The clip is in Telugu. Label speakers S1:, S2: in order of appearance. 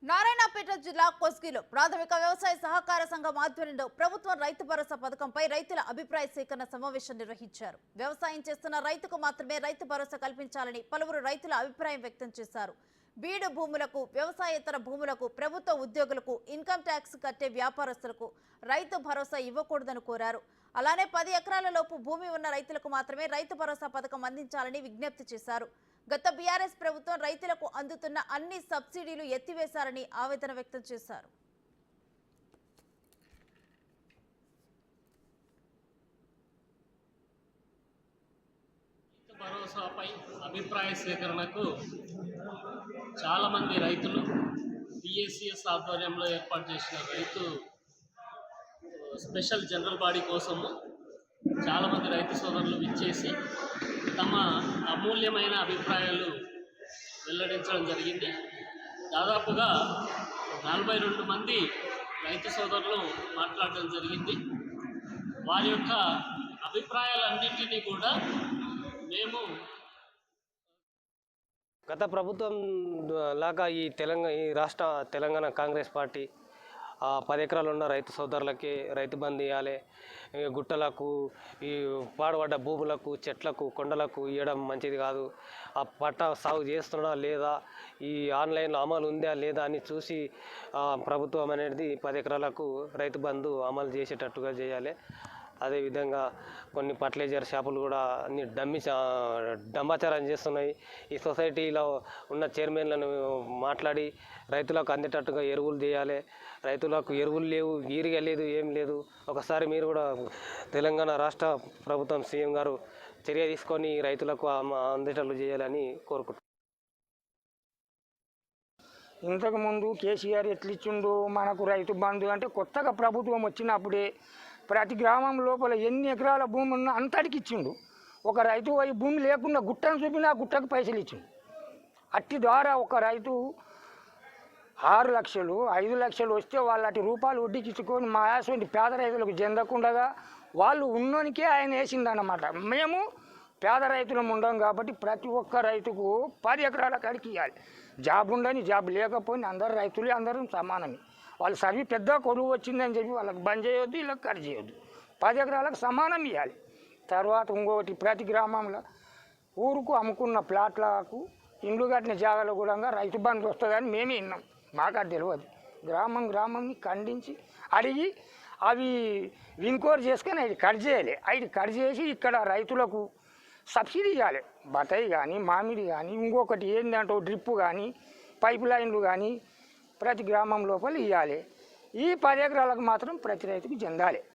S1: నారాయణపేట జిల్లా కొస్గిలో ప్రాథమిక వ్యవసాయ సహకార సంఘం ఆధ్వర్యంలో ప్రభుత్వం రైతు భరోసా పథకంపై రైతుల అభిప్రాయ సేకరణ సమావేశం నిర్వహించారు. వ్యవసాయం చేస్తున్న రైతుకు మాత్రమే రైతు భరోసా కల్పించాలని పలువురు రైతుల అభిప్రాయం వ్యక్తం చేశారు. బీడు భూములకు, వ్యవసాయేతర భూములకు, ప్రభుత్వ ఉద్యోగులకు, ఇన్కమ్ ట్యాక్స్ కట్టే వ్యాపారస్తులకు రైతు భరోసా ఇవ్వకూడదని కోరారు. అలానే 10 ఎకరాల లోపు భూమి ఉన్న రైతులకు మాత్రమే రైతు భరోసా పథకం అందించాలని విజ్ఞప్తి చేశారు. గత బీఆర్ఎస్ ప్రభుత్వం రైతులకు అందుతున్న అన్ని సబ్సిడీలు ఎత్తివేశారని ఆవేదన వ్యక్తం చేశారు.
S2: రైతు భరోసాపై అభిప్రాయ సేకరణకు చాలామంది రైతులు పిఎస్సిఎస్ ఆధ్వర్యంలో ఏర్పాటు చేసిన రైతు స్పెషల్ జనరల్ బాడీ కోసము చాలామంది రైతు సోదరులు విచ్చేసి తమ అమూల్యమైన అభిప్రాయాలు వెల్లడించడం జరిగింది. దాదాపుగా 42 మంది రైతు సోదరులు మాట్లాడడం జరిగింది. వారి యొక్క అభిప్రాయాలన్నింటినీ కూడా మేము
S3: గత ప్రభుత్వం లాగా ఈ రాష్ట్ర తెలంగాణ కాంగ్రెస్ పార్టీ 10 ఎకరాలు ఉన్న రైతు సోదరులకి రైతు బంధు ఇవ్వాలి, గుట్టలకు, ఈ పాడుపడ్డ భూములకు, చెట్లకు, కొండలకు ఇవ్వడం మంచిది కాదు. ఆ పట్ట సాగు చేస్తున్నా లేదా, ఈ ఆన్లైన్లో అమలు ఉందా లేదా అని చూసి ప్రభుత్వం అనేది 10 ఎకరాలకు రైతు బంధు అమలు చేసేటట్టుగా చేయాలి. అదేవిధంగా కొన్ని ఫర్టిలైజర్ షాపులు కూడా అన్ని డంబాచారం చేస్తున్నాయి. ఈ సొసైటీలో ఉన్న చైర్మన్లను మాట్లాడి రైతులకు అందేటట్టుగా ఎరువులు చేయాలి. రైతులకు ఎరువులు లేవు, ఈరిగా లేదు, ఏం లేదు. ఒకసారి మీరు కూడా తెలంగాణ రాష్ట్ర ప్రభుత్వం సీఎం గారు చర్య తీసుకొని రైతులకు అందేటట్లు చేయాలని కోరుకుంటున్నాను.
S4: ఇంతకుముందు కేసీఆర్ ఎట్లిచ్చిండు మనకు రైతు బంధు అంటే, కొత్తగా ప్రభుత్వం వచ్చినప్పుడే ప్రతి గ్రామం లోపల ఎన్ని ఎకరాల భూమి ఉన్నా అంతటికి ఇచ్చిండు. ఒక రైతు భూమి లేకుండా గుట్టను చూపినా గుట్టకు పైసలు ఇచ్చిండు. అట్టి ద్వారా ఒక రైతు 6 లక్షలు 5 లక్షలు వస్తే వాళ్ళు అటు రూపాయలు వడ్డీకి ఇచ్చుకొని మా యాసంటి పేద రైతులకు చెందకుండా వాళ్ళు ఉన్నోనికే ఆయన వేసిందన్నమాట. మేము పేద రైతులం ఉండం కాబట్టి ప్రతి ఒక్క రైతుకు 10 ఎకరాల కాడికి ఇవ్వాలి. జాబ్ ఉండని, జాబ్ లేకపోయినా అందరు రైతులే, అందరం సమానమే. వాళ్ళు చదివి పెద్ద కొలువు వచ్చిందని చెప్పి వాళ్ళకి బంద్ చేయొద్దు, వీళ్ళకి కట్ చేయొద్దు. 10 ఎకరాలకు సమానం ఇవ్వాలి. తర్వాత ఇంకొకటి, ప్రతి గ్రామంలో ఊరుకు అమ్ముకున్న ప్లాట్లకు, ఇండ్లు కట్టిన జాగాలో కూడా రైతు బంధు వస్తుందని మేమే విన్నాం. మాకు అది తెలియదు. గ్రామంని ఖండించి అడిగి అవి విన్కోర్ చేసుకొని అవి కట్ చేయాలి. అవి కట్ చేసి ఇక్కడ రైతులకు సబ్సిడీ ఇవ్వాలి. బత్తాయి కానీ, మామిడి కానీ, ఇంకొకటి ఏంటంటే డ్రిప్పు కానీ, పైప్ లైన్లు కానీ ప్రతి గ్రామం లోపల ఇవ్వాలి. ఈ 10 ఎకరాలకు మాత్రం ప్రతి రైతుకు చెందాలి.